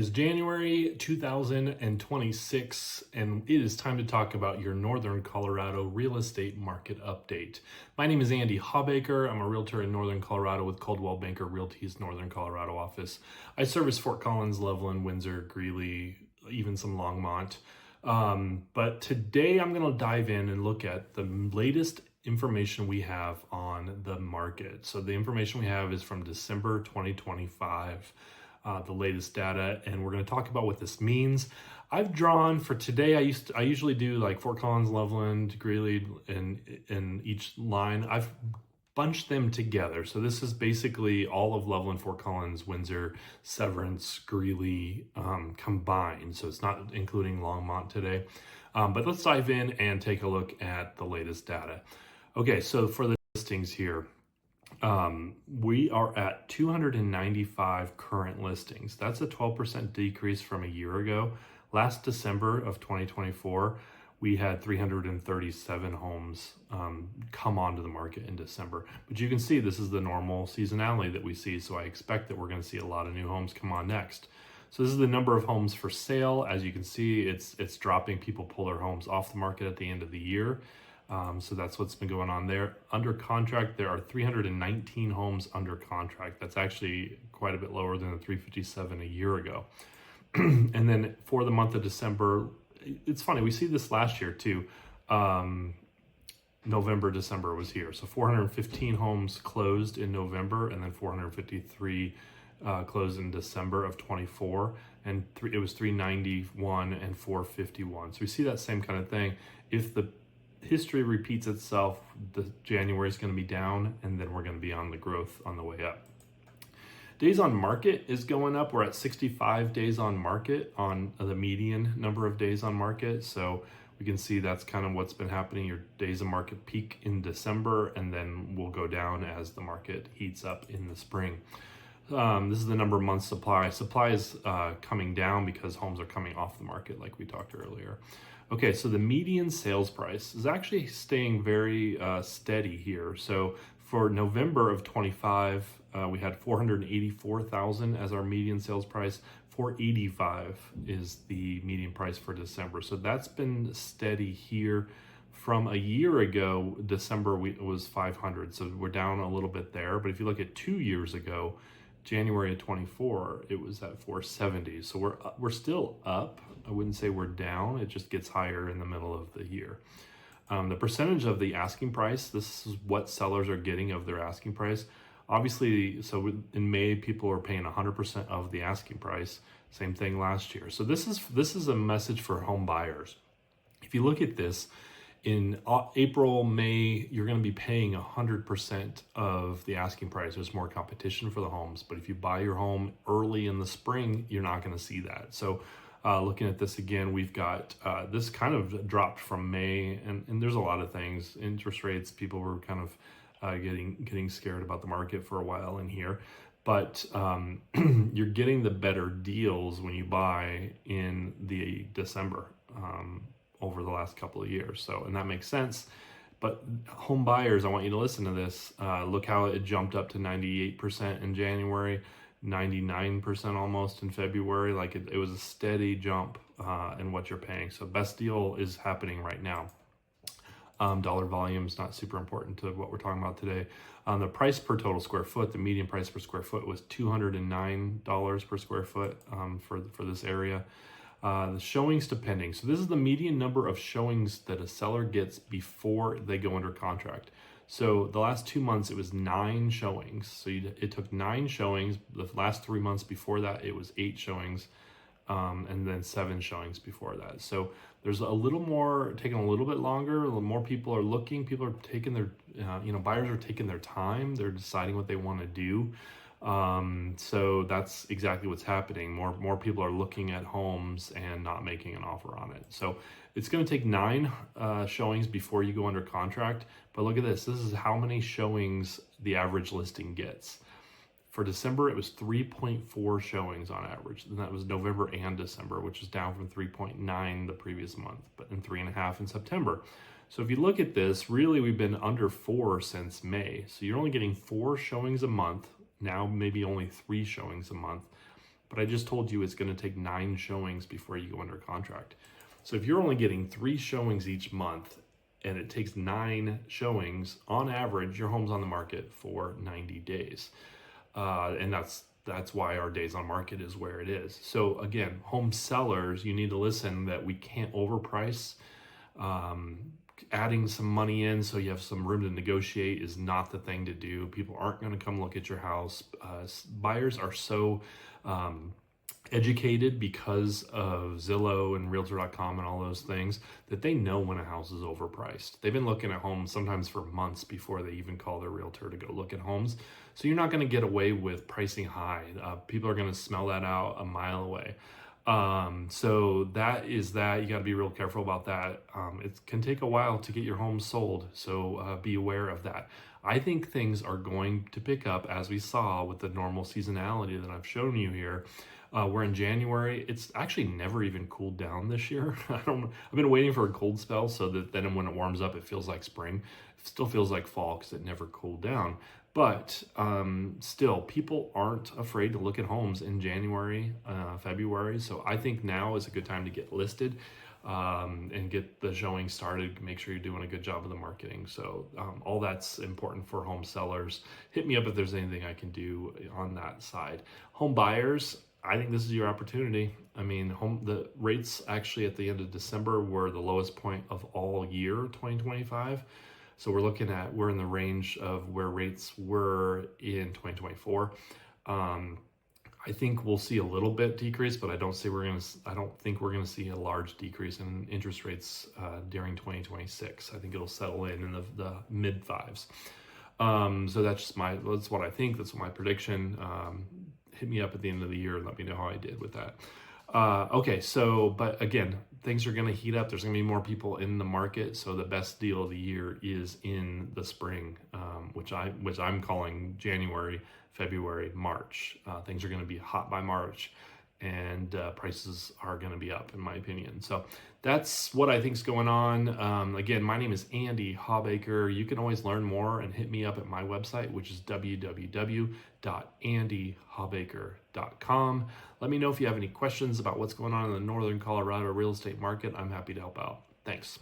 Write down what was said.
is January 2026, and it is time to talk about your Northern Colorado real estate market update. My name is Andy Hawbaker. I'm a realtor in Northern Colorado with Coldwell Banker Realty's Northern Colorado office. I service Fort Collins, Loveland, Windsor, Greeley, even some Longmont. But today I'm going to dive in and look at the latest information we have on the market. So the information we have is from December 2025. The latest data, and we're going to talk about what this means. I've drawn for today. I usually do like Fort Collins, Loveland, Greeley, and in each line. I've bunched them together. So this is basically all of Loveland, Fort Collins, Windsor, Severance, Greeley combined. So it's not including Longmont today. But let's dive in and take a look at the latest data. Okay, so for the listings here. We are at 295 current listings. That's a 12% decrease from a year ago. Last December of 2024, we had 337 homes come onto the market in December. But you can see this is the normal seasonality that we see. So I expect that we're going to see a lot of new homes come on next. So this is the number of homes for sale. As you can see, it's dropping. People pull their homes off the market at the end of the year. So that's what's been going on there. Under contract, there are 319 homes under contract. That's actually quite a bit lower than the 357 a year ago. And then for the month of December, it's funny, we see this last year too. November, December was here. So 415 homes closed in November, and then 453 closed in December of 24. And it was 391 and 451. So we see that same kind of thing. If the history repeats itself, the January is going to be down, and then we're going to be on the growth on the way up. Days on market is going up. We're at 65 days on market on the median number of days on market. So we can see that's kind of what's been happening. Your days on market peak in December, and then will go down as the market heats up in the spring. This is the number of months supply. Supply is coming down because homes are coming off the market like we talked earlier. Okay, so the median sales price is actually staying very steady here. So for November of 25, we had 484,000 as our median sales price. 485 is the median price for December. So that's been steady here. From a year ago, December was 500. So we're down a little bit there. But if you look at 2 years ago, January of 24, it was at 470. So we're still up. I wouldn't say we're down. It just gets higher in the middle of the year. The percentage of the asking price, this is what sellers are getting of their asking price. Obviously, so in May, people are paying 100% of the asking price. Same thing last year. So this is a message for home buyers. If you look at this, in April, May, you're going to be paying 100% of the asking price. There's more competition for the homes. But if you buy your home early in the spring, you're not going to see that. So looking at this again, we've got this kind of dropped from May. And there's a lot of things. Interest rates, people were kind of getting scared about the market for a while in here. But you're getting the better deals when you buy in the December over the last couple of years. So, and that makes sense. But home buyers, I want you to listen to this. Look how it jumped up to 98% in January, 99% almost in February. Like it was a steady jump in what you're paying. So best deal is happening right now. Dollar volume is not super important to what we're talking about today. The price per total square foot, the median price per square foot was $209 per square foot for this area. The showings to pending. So this is the median number of showings that a seller gets before they go under contract. So the last 2 months, it was 9 showings. So it took 9 showings. The last 3 months before that, it was 8 showings. And then 7 showings before that. So there's a little more, taking a little bit longer. A little more people are looking. People are taking their, buyers are taking their time. They're deciding what they want to do. So that's exactly what's happening. More people are looking at homes and not making an offer on it. So it's going to take 9 showings before you go under contract. But look at this. This is how many showings the average listing gets. For December, it was 3.4 showings on average. And that was November and December, which is down from 3.9 the previous month, but in 3.5 in September. So if you look at this, really we've been under 4 since May. So you're only getting 4 showings a month. Now maybe only 3 showings a month. but I just told you it's going to take 9 showings before you go under contract. So if you're only getting 3 showings each month and it takes 9 showings, on average, your home's on the market for 90 days. And that's why our days on market is where it is. So again, home sellers, you need to listen that we can't overprice. Adding some money in so you have some room to negotiate is not the thing to do. People aren't going to come look at your house. Buyers are so educated because of Zillow and Realtor.com and all those things that they know when a house is overpriced. They've been looking at homes sometimes for months before they even call their realtor to go look at homes. So you're not going to get away with pricing high. People are going to smell that out a mile away. So that is that. You got to be real careful about that. It can take a while to get your home sold. So be aware of that. I think things are going to pick up, as we saw with the normal seasonality that I've shown you here. We're in January. It's actually never even cooled down this year. I've been waiting for a cold spell so that then when it warms up, it feels like spring. It still feels like fall because it never cooled down. But still, people aren't afraid to look at homes in January, February. So I think now is a good time to get listed and get the showing started. Make sure you're doing a good job of the marketing. So all that's important for home sellers. Hit me up if there's anything I can do on that side. Home buyers, I think this is your opportunity. I mean, the rates actually at the end of December were the lowest point of all year 2025. So we're in the range of where rates were in 2024. I think we'll see a little bit decrease, but I don't think we're gonna see a large decrease in interest rates during 2026. I think it'll settle in the mid 5s. So that's what I think. That's my prediction. Hit me up at the end of the year and let me know how I did with that. Okay, so, but again, things are going to heat up. There's going to be more people in the market. So the best deal of the year is in the spring, which I'm calling January, February, March. Things are going to be hot by March, and prices are going to be up, in my opinion. So that's what I think is going on. Again, my name is Andy Hawbaker. You can always learn more and hit me up at my website, which is www.andyhawbaker.com. Let me know if you have any questions about what's going on in the Northern Colorado real estate market. I'm happy to help out. Thanks.